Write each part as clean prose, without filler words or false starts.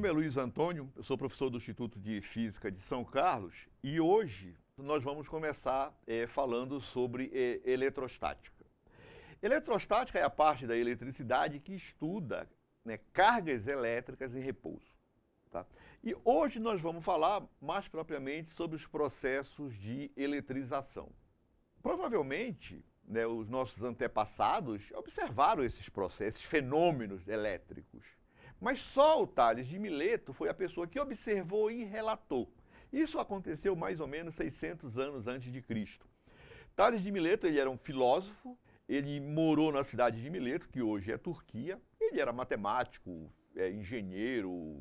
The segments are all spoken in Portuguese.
nome é Luiz Antônio, eu sou professor do Instituto de Física de São Carlos e hoje nós vamos começar falando sobre eletrostática. Eletrostática é a parte da eletricidade que estuda, né, cargas elétricas em repouso. Tá? E hoje nós vamos falar mais propriamente sobre os processos de eletrização. Provavelmente, né, os nossos antepassados observaram esses processos, esses fenômenos elétricos. Mas só o Tales de Mileto foi a pessoa que observou e relatou. Isso aconteceu mais ou menos 600 anos antes de Cristo. Tales de Mileto, ele era um filósofo, ele morou na cidade de Mileto, que hoje é Turquia. Ele era matemático, engenheiro,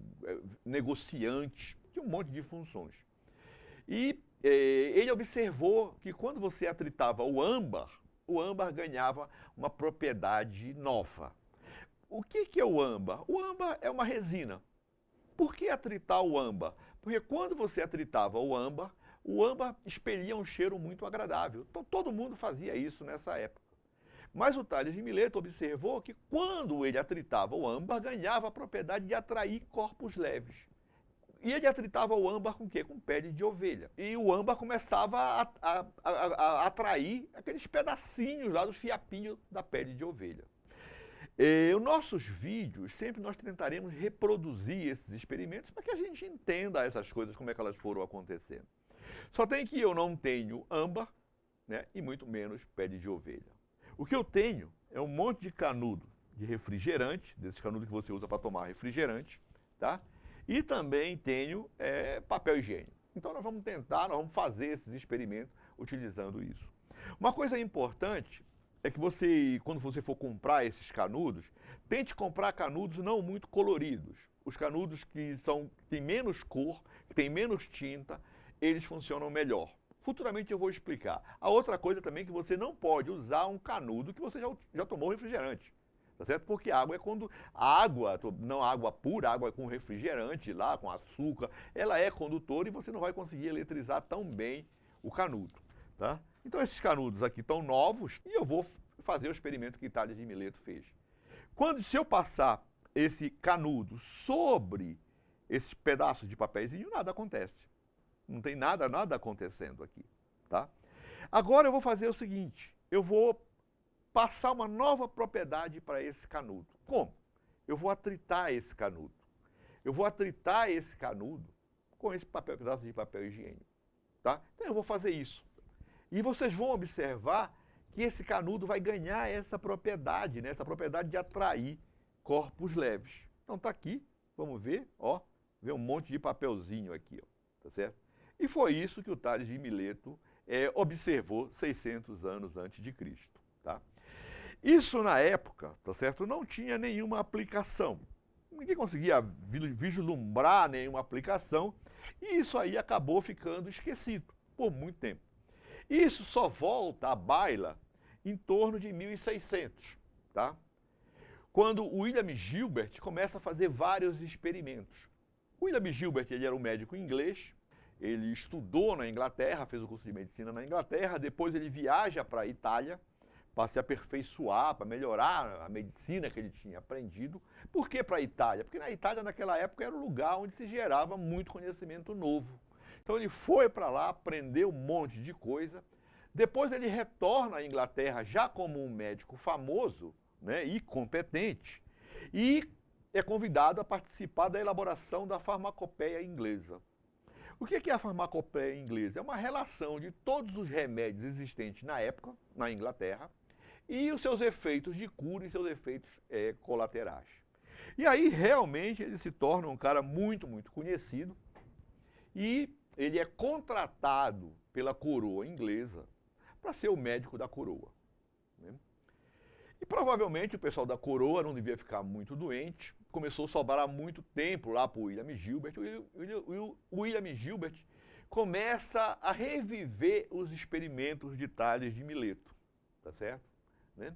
negociante, tinha um monte de funções. E ele observou que quando você atritava o âmbar ganhava uma propriedade nova. O que é o âmbar? O âmbar é uma resina. Por que atritar o âmbar? Porque quando você atritava o âmbar expelia um cheiro muito agradável. Então todo mundo fazia isso nessa época. Mas o Tales de Mileto observou que quando ele atritava o âmbar, ganhava a propriedade de atrair corpos leves. E ele atritava o âmbar com o quê? Com pele de ovelha. E o âmbar começava a atrair aqueles pedacinhos lá dos fiapinhos da pele de ovelha. Os nossos vídeos, sempre nós tentaremos reproduzir esses experimentos para que a gente entenda essas coisas, como é que elas foram acontecendo. Só tem que eu não tenho âmbar, né, e muito menos pele de ovelha. O que eu tenho é um monte de canudo de refrigerante, desses canudos que você usa para tomar refrigerante, tá? E também tenho papel higiênico. Então nós vamos fazer esses experimentos utilizando isso. Uma coisa importante é que você, quando você for comprar esses canudos, tente comprar canudos não muito coloridos. Os canudos que têm menos cor, que têm menos tinta, eles funcionam melhor. Futuramente eu vou explicar. A outra coisa também é que você não pode usar um canudo que você já tomou refrigerante. Tá certo? Porque água não água pura, água com refrigerante lá, com açúcar, ela é condutora e você não vai conseguir eletrizar tão bem o canudo. Tá? Então esses canudos aqui estão novos e eu vou fazer o experimento que Tales de Mileto fez. Se eu passar esse canudo sobre esses pedaços de papelzinho, nada acontece. Não tem nada acontecendo aqui. Tá? Agora eu vou fazer o seguinte, eu vou passar uma nova propriedade para esse canudo. Como? Eu vou atritar esse canudo. Eu vou atritar esse canudo com esse pedaço de papel higiênico. Tá? Então eu vou fazer isso. E vocês vão observar que esse canudo vai ganhar essa propriedade, né? Essa propriedade de atrair corpos leves. Então tá aqui, vamos ver, ó, vê um monte de papelzinho aqui, ó, tá certo? E foi isso que o Tales de Mileto observou 600 anos antes de Cristo, tá? Isso na época, tá certo? Não tinha nenhuma aplicação. Ninguém conseguia vislumbrar nenhuma aplicação e isso aí acabou ficando esquecido por muito tempo. Isso só volta à baila em torno de 1600, tá? Quando o William Gilbert começa a fazer vários experimentos. O William Gilbert, ele era um médico inglês, ele estudou na Inglaterra, fez o curso de medicina na Inglaterra, depois ele viaja para a Itália para se aperfeiçoar, para melhorar a medicina que ele tinha aprendido. Por que para a Itália? Porque na Itália, naquela época, era o lugar onde se gerava muito conhecimento novo. Então ele foi para lá, aprendeu um monte de coisa. Depois ele retorna à Inglaterra já como um médico famoso, né, e competente. E é convidado a participar da elaboração da farmacopeia inglesa. O que é a farmacopeia inglesa? É uma relação de todos os remédios existentes na época, na Inglaterra, e os seus efeitos de cura e seus efeitos colaterais. E aí realmente ele se torna um cara muito, muito conhecido e ele é contratado pela coroa inglesa para ser o médico da coroa. Né? E provavelmente o pessoal da coroa não devia ficar muito doente, começou a sobrar muito tempo lá para o William Gilbert. O William Gilbert começa a reviver os experimentos de Tales de Mileto, tá certo? Né?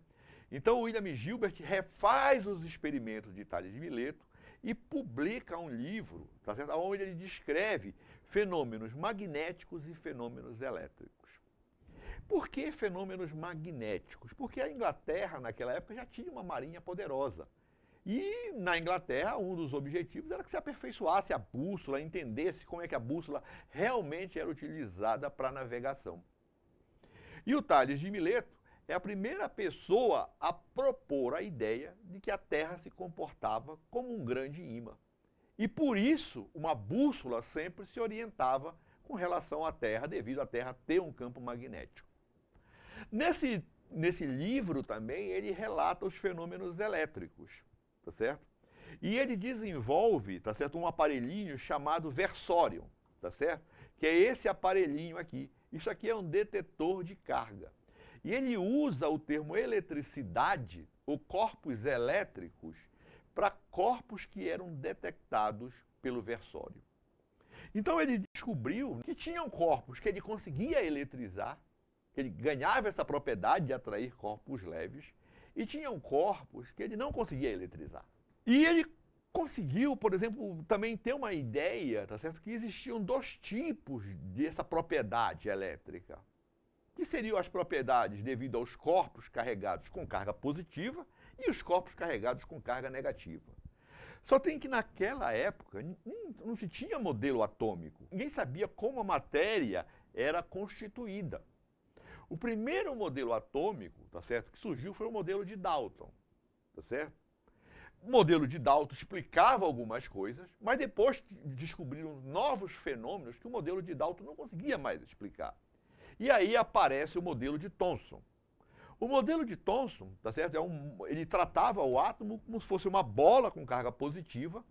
Então o William Gilbert refaz os experimentos de Tales de Mileto e publica um livro, tá certo? Onde ele descreve fenômenos magnéticos e fenômenos elétricos. Por que fenômenos magnéticos? Porque a Inglaterra, naquela época, já tinha uma marinha poderosa. E na Inglaterra, um dos objetivos era que se aperfeiçoasse a bússola, entendesse como é que a bússola realmente era utilizada para navegação. E o Tales de Mileto é a primeira pessoa a propor a ideia de que a Terra se comportava como um grande ímã. E por isso, uma bússola sempre se orientava com relação à Terra, devido à Terra ter um campo magnético. Nesse livro também, ele relata os fenômenos elétricos, tá certo? E ele desenvolve, tá certo, um aparelhinho chamado versórion, tá certo? Que é esse aparelhinho aqui. Isso aqui é um detetor de carga. E ele usa o termo eletricidade, ou corpos elétricos, para corpos que eram detectados pelo versório. Então ele descobriu que tinham corpos que ele conseguia eletrizar, que ele ganhava essa propriedade de atrair corpos leves, e tinham corpos que ele não conseguia eletrizar. E ele conseguiu, por exemplo, também ter uma ideia, tá certo, que existiam dois tipos dessa propriedade elétrica, que seriam as propriedades devido aos corpos carregados com carga positiva e os corpos carregados com carga negativa. Só tem que naquela época não se tinha modelo atômico. Ninguém sabia como a matéria era constituída. O primeiro modelo atômico, tá certo, que surgiu foi o modelo de Dalton, tá certo? O modelo de Dalton explicava algumas coisas, mas depois descobriram novos fenômenos que o modelo de Dalton não conseguia mais explicar. E aí aparece o modelo de Thomson. O modelo de Thomson, tá certo? Ele tratava o átomo como se fosse uma bola com carga positiva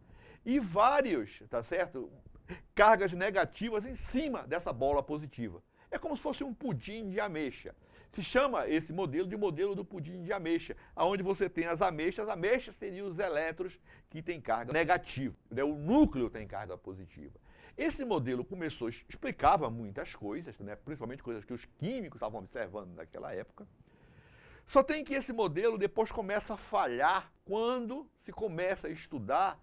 e vários, tá certo, cargas negativas em cima dessa bola positiva. É como se fosse um pudim de ameixa. Se chama esse modelo de modelo do pudim de ameixa, onde você tem as ameixas seriam os elétrons que têm carga negativa, né? O núcleo tem carga positiva. Esse modelo explicava muitas coisas, né? Principalmente coisas que os químicos estavam observando naquela época. Só tem que esse modelo depois começa a falhar quando se começa a estudar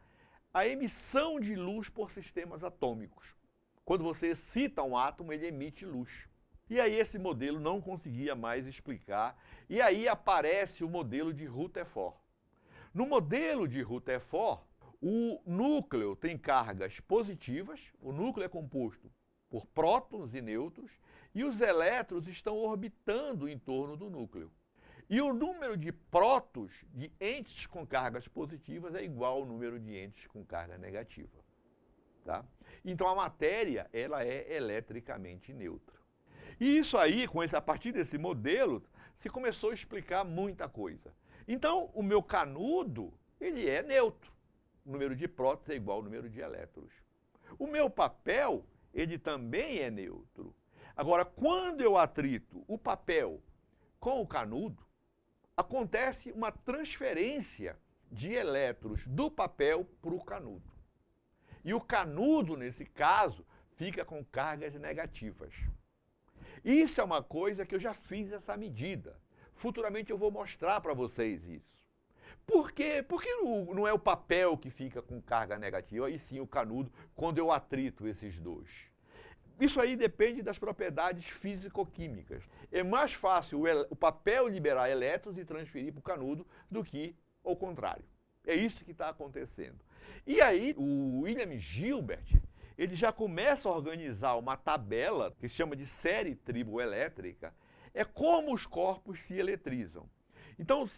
a emissão de luz por sistemas atômicos. Quando você excita um átomo, ele emite luz. E aí esse modelo não conseguia mais explicar, e aí aparece o modelo de Rutherford. No modelo de Rutherford, o núcleo tem cargas positivas, o núcleo é composto por prótons e nêutrons, e os elétrons estão orbitando em torno do núcleo. E o número de prótons de entes com cargas positivas é igual ao número de entes com carga negativa. Tá? Então a matéria ela é eletricamente neutra. E isso aí, a partir desse modelo, se começou a explicar muita coisa. Então o meu canudo ele é neutro. O número de prótons é igual ao número de elétrons. O meu papel ele também é neutro. Agora, quando eu atrito o papel com o canudo, acontece uma transferência de elétrons do papel para o canudo. E o canudo, nesse caso, fica com cargas negativas. Isso é uma coisa que eu já fiz essa medida. Futuramente eu vou mostrar para vocês isso. Por quê? Porque não é o papel que fica com carga negativa, e sim o canudo, quando eu atrito esses dois. Isso aí depende das propriedades físico-químicas. É mais fácil o papel liberar elétrons e transferir para o canudo do que o contrário. É isso que está acontecendo. E aí, o William Gilbert, ele já começa a organizar uma tabela que se chama de série triboelétrica, é como os corpos se eletrizam. Então,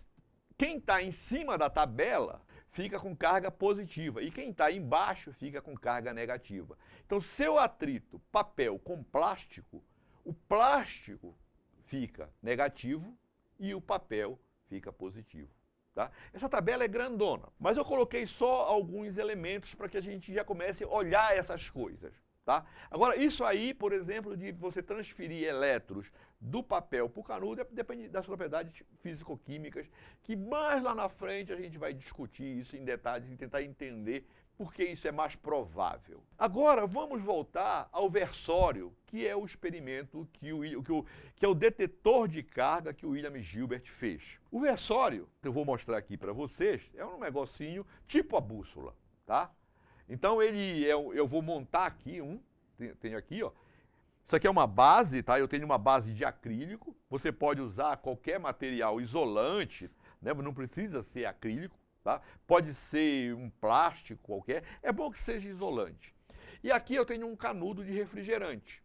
quem está em cima da tabela fica com carga positiva e quem está embaixo fica com carga negativa. Então, se eu atrito papel com plástico, o plástico fica negativo e o papel fica positivo. Tá? Essa tabela é grandona, mas eu coloquei só alguns elementos para que a gente já comece a olhar essas coisas. Tá? Agora, isso aí, por exemplo, de você transferir elétrons do papel para o canudo, depende das propriedades físico-químicas, que mais lá na frente a gente vai discutir isso em detalhes e tentar entender por que isso é mais provável. Agora, vamos voltar ao versório, que é o experimento que é o detetor de carga que o William Gilbert fez. O versório, que eu vou mostrar aqui para vocês, é um negocinho tipo a bússola, tá? Então, eu vou montar aqui tenho aqui, ó. Isso aqui é uma base, tá? Eu tenho uma base de acrílico. Você pode usar qualquer material isolante, né? Não precisa ser acrílico, tá? Pode ser um plástico qualquer, é bom que seja isolante. E aqui eu tenho um canudo de refrigerante.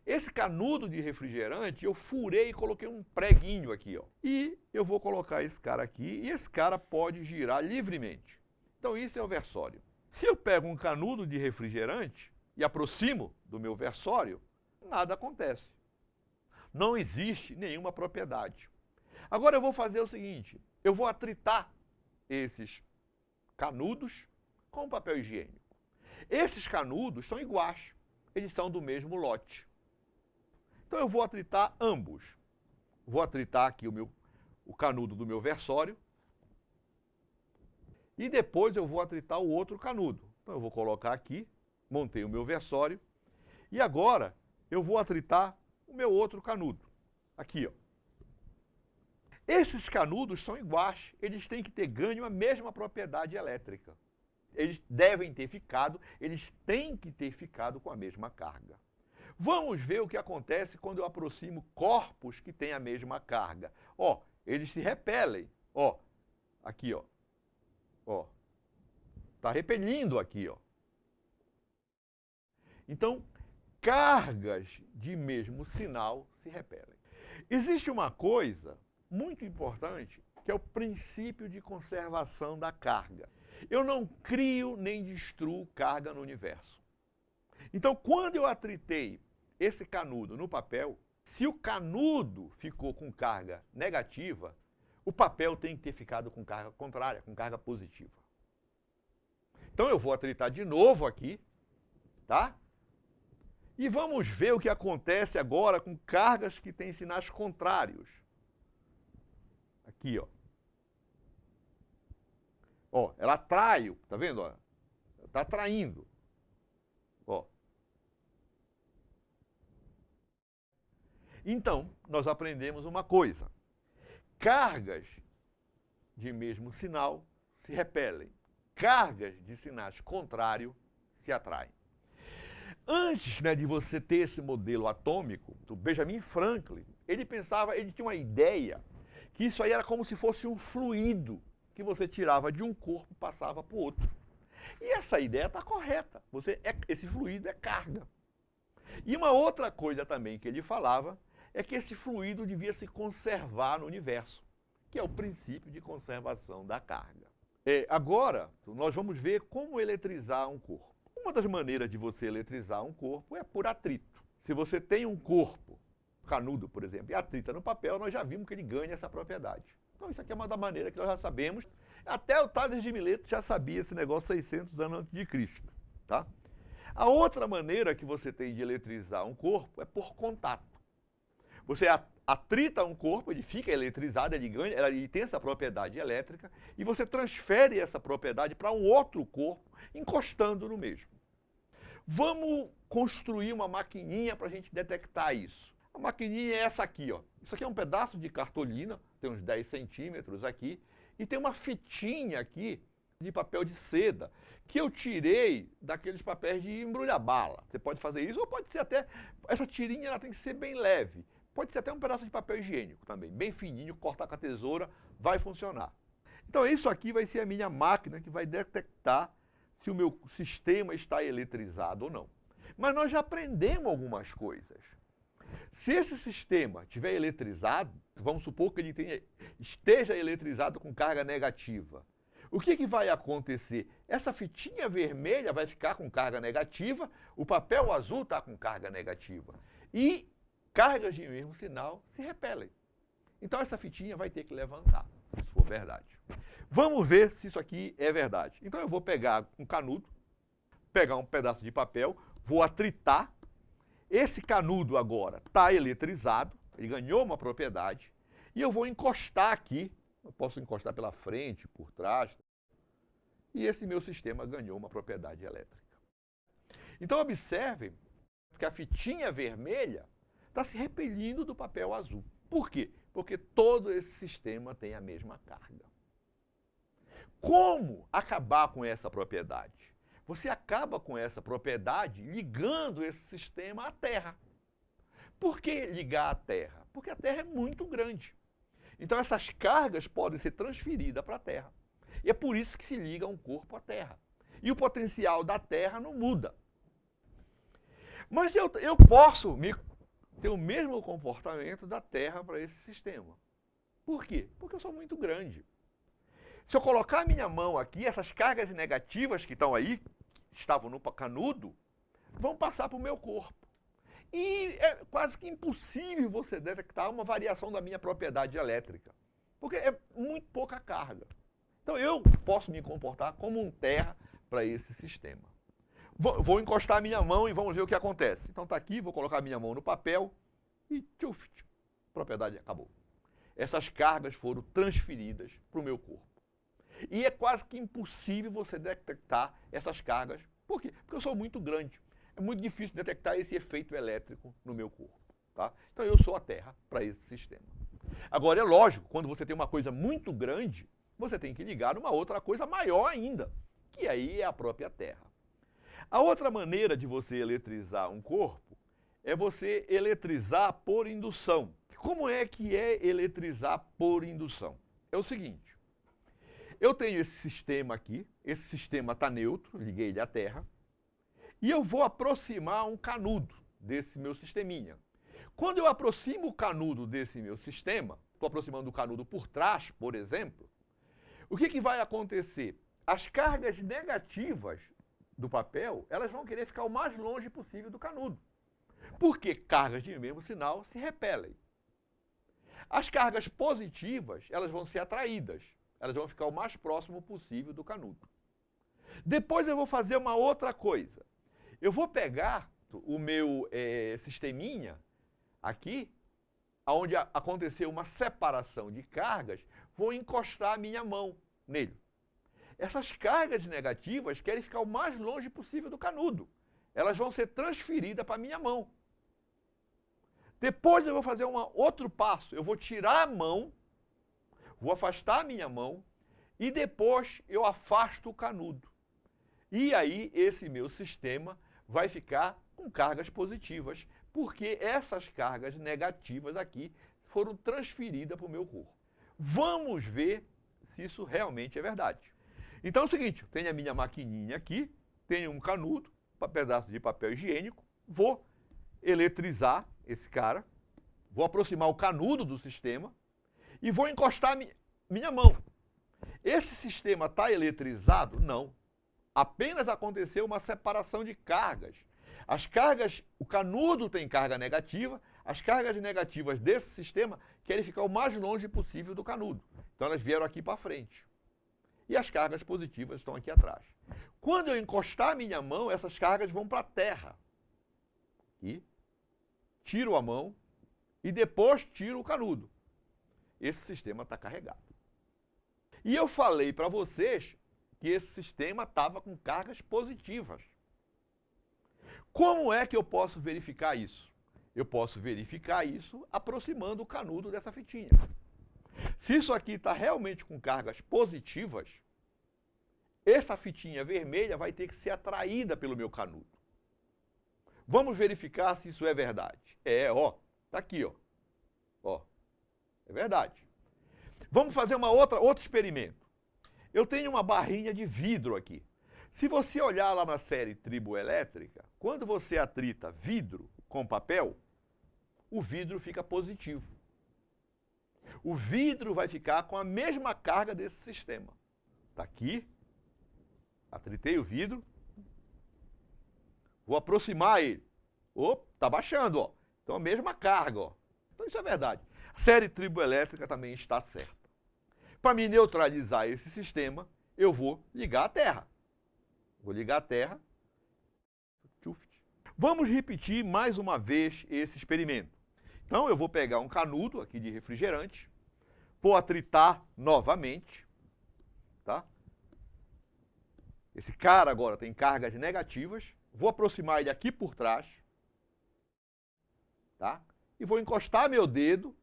Esse canudo de refrigerante eu furei e coloquei um preguinho aqui, ó. E eu vou colocar esse cara aqui e esse cara pode girar livremente. Então isso é o versório. Se eu pego um canudo de refrigerante e aproximo do meu versório, nada acontece. Não existe nenhuma propriedade. Agora eu vou fazer o seguinte, eu vou atritar esses canudos com papel higiênico. Esses canudos são iguais, eles são do mesmo lote. Então eu vou atritar ambos. Vou atritar aqui o canudo do meu versório e depois eu vou atritar o outro canudo. Então eu vou colocar aqui, montei o meu versório e agora eu vou atritar o meu outro canudo. Aqui, ó. Esses canudos são iguais, eles têm que ter ganho a mesma propriedade elétrica. Eles devem ter ficado, eles têm que ter ficado com a mesma carga. Vamos ver o que acontece quando eu aproximo corpos que têm a mesma carga. Ó, eles se repelem. Ó, aqui, ó. Ó, tá repelindo aqui, ó. Então, cargas de mesmo sinal se repelem. Existe uma coisa muito importante, que é o princípio de conservação da carga. Eu não crio nem destruo carga no universo. Então, quando eu atritei esse canudo no papel, se o canudo ficou com carga negativa, o papel tem que ter ficado com carga contrária, com carga positiva. Então, eu vou atritar de novo aqui, tá? E vamos ver o que acontece agora com cargas que têm sinais contrários. Aqui, ó. Ó, ela atrai, tá vendo? Ó? Tá atraindo. Ó. Então, nós aprendemos uma coisa. Cargas de mesmo sinal se repelem. Cargas de sinais contrários se atraem. Antes, né, de você ter esse modelo atômico, o Benjamin Franklin, ele tinha uma ideia que isso aí era como se fosse um fluido que você tirava de um corpo e passava para o outro. E essa ideia está correta. Esse fluido é carga. E uma outra coisa também que ele falava é que esse fluido devia se conservar no universo, que é o princípio de conservação da carga. Agora, nós vamos ver como eletrizar um corpo. Uma das maneiras de você eletrizar um corpo é por atrito. Se você tem um corpo, canudo, por exemplo, e atrita no papel, nós já vimos que ele ganha essa propriedade. Então isso aqui é uma da maneira que nós já sabemos. Até o Tales de Mileto já sabia esse negócio 600 anos antes de Cristo. Tá? A outra maneira que você tem de eletrizar um corpo é por contato. Você atrita um corpo, ele fica eletrizado, ele tem essa propriedade elétrica, e você transfere essa propriedade para um outro corpo, encostando no mesmo. Vamos construir uma maquininha para a gente detectar isso. A maquininha é essa aqui, ó. Isso aqui é um pedaço de cartolina, tem uns 10 centímetros aqui, e tem uma fitinha aqui de papel de seda, que eu tirei daqueles papéis de embrulhar bala. Você pode fazer isso, ou pode ser até... Essa tirinha ela tem que ser bem leve. Pode ser até um pedaço de papel higiênico também, bem fininho, cortar com a tesoura, vai funcionar. Então isso aqui vai ser a minha máquina que vai detectar se o meu sistema está eletrizado ou não. Mas nós já aprendemos algumas coisas. Se esse sistema estiver eletrizado, vamos supor que ele esteja eletrizado com carga negativa. O que vai acontecer? Essa fitinha vermelha vai ficar com carga negativa, o papel azul está com carga negativa. E cargas de mesmo sinal se repelem. Então essa fitinha vai ter que levantar, se for verdade. Vamos ver se isso aqui é verdade. Então eu vou pegar um canudo, pegar um pedaço de papel, vou atritar. Esse canudo agora está eletrizado, ele ganhou uma propriedade, e eu vou encostar aqui, eu posso encostar pela frente, por trás, e esse meu sistema ganhou uma propriedade elétrica. Então observem que a fitinha vermelha está se repelindo do papel azul. Por quê? Porque todo esse sistema tem a mesma carga. Como acabar com essa propriedade? Você acaba com essa propriedade ligando esse sistema à Terra. Por que ligar à Terra? Porque a Terra é muito grande. Então essas cargas podem ser transferidas para a Terra. E é por isso que se liga um corpo à Terra. E o potencial da Terra não muda. Mas eu posso ter o mesmo comportamento da Terra para esse sistema. Por quê? Porque eu sou muito grande. Se eu colocar a minha mão aqui, essas cargas negativas que estão aí, que estavam no canudo, vão passar para o meu corpo. E é quase que impossível você detectar uma variação da minha propriedade elétrica, porque é muito pouca carga. Então eu posso me comportar como um terra para esse sistema. Vou encostar a minha mão e vamos ver o que acontece. Então está aqui, vou colocar a minha mão no papel e tchuf, propriedade acabou. Essas cargas foram transferidas para o meu corpo. E é quase que impossível você detectar essas cargas. Por quê? Porque eu sou muito grande. É muito difícil detectar esse efeito elétrico no meu corpo. Tá? Então eu sou a Terra para esse sistema. Agora é lógico, quando você tem uma coisa muito grande, você tem que ligar uma outra coisa maior ainda, que aí é a própria Terra. A outra maneira de você eletrizar um corpo é você eletrizar por indução. Como é que é eletrizar por indução? É o seguinte, eu tenho esse sistema aqui, esse sistema está neutro, liguei ele à Terra, e eu vou aproximar um canudo desse meu sisteminha. Quando eu aproximo o canudo desse meu sistema, estou aproximando o canudo por trás, por exemplo, o que vai acontecer? As cargas negativas do papel, elas vão querer ficar o mais longe possível do canudo. Porque cargas de mesmo sinal se repelem. As cargas positivas, elas vão ser atraídas. Elas vão ficar o mais próximo possível do canudo. Depois eu vou fazer uma outra coisa. Eu vou pegar o meu sisteminha aqui, onde aconteceu uma separação de cargas, vou encostar a minha mão nele. Essas cargas negativas querem ficar o mais longe possível do canudo. Elas vão ser transferidas para a minha mão. Depois eu vou fazer outro passo. Eu vou tirar a mão, vou afastar a minha mão e depois eu afasto o canudo. E aí esse meu sistema vai ficar com cargas positivas, porque essas cargas negativas aqui foram transferidas para o meu corpo. Vamos ver se isso realmente é verdade. Então é o seguinte, eu tenho a minha maquininha aqui, tenho um canudo, um pedaço de papel higiênico, vou eletrizar esse cara, vou aproximar o canudo do sistema e vou encostar minha mão. Esse sistema está eletrizado? Não. Apenas aconteceu uma separação de cargas. As cargas, o canudo tem carga negativa, as cargas negativas desse sistema querem ficar o mais longe possível do canudo. Então elas vieram aqui para frente. E as cargas positivas estão aqui atrás. Quando eu encostar a minha mão, essas cargas vão para a terra. E tiro a mão e depois tiro o canudo. Esse sistema está carregado. E eu falei para vocês que esse sistema estava com cargas positivas. Como é que eu posso verificar isso? Eu posso verificar isso aproximando o canudo dessa fitinha. Se isso aqui está realmente com cargas positivas, essa fitinha vermelha vai ter que ser atraída pelo meu canudo. Vamos verificar se isso é verdade. Tá aqui, ó. É verdade. Vamos fazer outro experimento. Eu tenho uma barrinha de vidro aqui. Se você olhar lá na série triboelétrica, quando você atrita vidro com papel, o vidro fica positivo. O vidro vai ficar com a mesma carga desse sistema. Está aqui, atritei o vidro, vou aproximar ele. Está baixando, ó. Então a mesma carga, ó. Então isso é verdade. A série triboelétrica também está certa. Para me neutralizar esse sistema, eu vou ligar a Terra. Vou ligar a Terra. Vamos repetir mais uma vez esse experimento. Então eu vou pegar um canudo aqui de refrigerante, vou atritar novamente, tá? Esse cara agora tem cargas negativas, vou aproximar ele aqui por trás, tá? E vou encostar meu dedo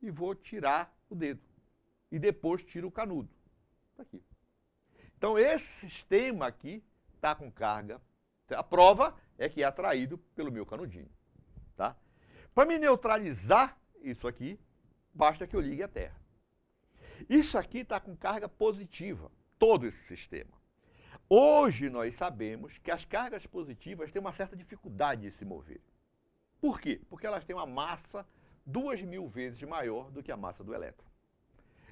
e vou tirar o dedo. E depois tiro o canudo. Tá aqui. Então esse sistema aqui está com carga. A prova é que é atraído pelo meu canudinho. Tá? Para me neutralizar isso aqui, basta que eu ligue a Terra. Isso aqui está com carga positiva, todo esse sistema. Hoje nós sabemos que as cargas positivas têm uma certa dificuldade de se mover. Por quê? Porque elas têm uma massa 2.000 vezes maior do que a massa do elétron.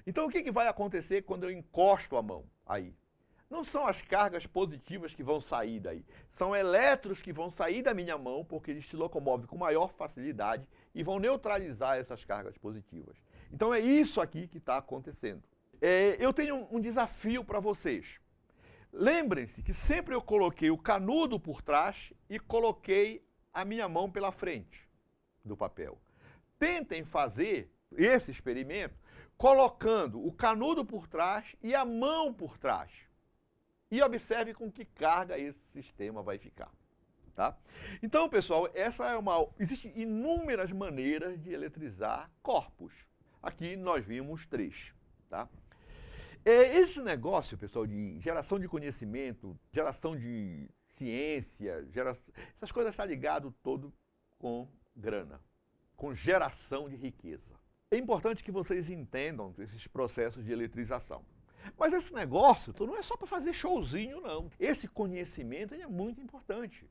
Então o que vai acontecer quando eu encosto a mão aí? Não são as cargas positivas que vão sair daí, são elétrons que vão sair da minha mão porque eles se locomovem com maior facilidade e vão neutralizar essas cargas positivas. Então é isso aqui que está acontecendo. Eu tenho um desafio para vocês. Lembrem-se que sempre eu coloquei o canudo por trás e coloquei a minha mão pela frente do papel. Tentem fazer esse experimento colocando o canudo por trás e a mão por trás. E observe com que carga esse sistema vai ficar. Tá? Então, pessoal, existem inúmeras maneiras de eletrizar corpos. Aqui nós vimos 3. Tá? Esse negócio, pessoal, de geração de conhecimento, geração de ciência, essas coisas estão ligadas todo com grana, com geração de riqueza. É importante que vocês entendam esses processos de eletrização. Mas esse negócio não é só para fazer showzinho, não. Esse conhecimento é muito importante.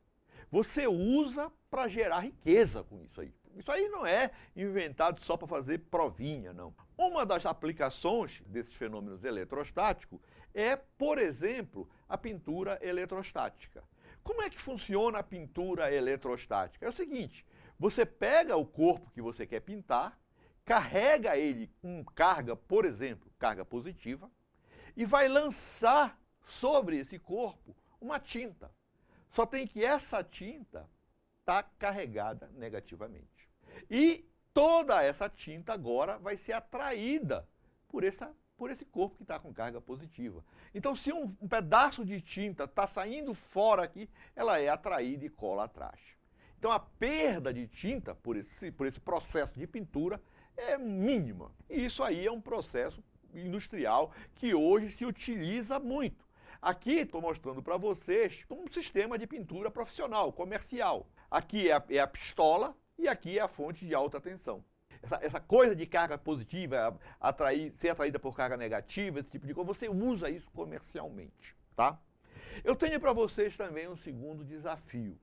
Você usa para gerar riqueza com isso aí. Isso aí não é inventado só para fazer provinha, não. Uma das aplicações desses fenômenos eletrostáticos é, por exemplo, a pintura eletrostática. Como é que funciona a pintura eletrostática? É o seguinte, você pega o corpo que você quer pintar, carrega ele com carga, por exemplo, carga positiva, e vai lançar sobre esse corpo uma tinta. Só tem que essa tinta está carregada negativamente. E toda essa tinta agora vai ser atraída por esse corpo que está com carga positiva. Então, se um pedaço de tinta está saindo fora aqui, ela é atraída e cola atrás. Então, a perda de tinta por esse processo de pintura é mínima. E isso aí é um processo industrial que hoje se utiliza muito. Aqui estou mostrando para vocês um sistema de pintura profissional, comercial. Aqui é a pistola e aqui é a fonte de alta tensão. Essa coisa de carga positiva, ser atraída por carga negativa, esse tipo de coisa, você usa isso comercialmente, tá? Eu tenho para vocês também um segundo desafio.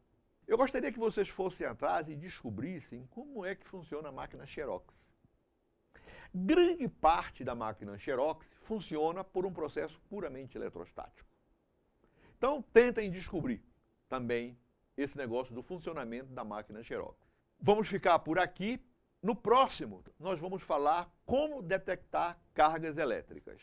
Eu gostaria que vocês fossem atrás e descobrissem como é que funciona a máquina Xerox. Grande parte da máquina Xerox funciona por um processo puramente eletrostático. Então, tentem descobrir também esse negócio do funcionamento da máquina Xerox. Vamos ficar por aqui. No próximo, nós vamos falar como detectar cargas elétricas.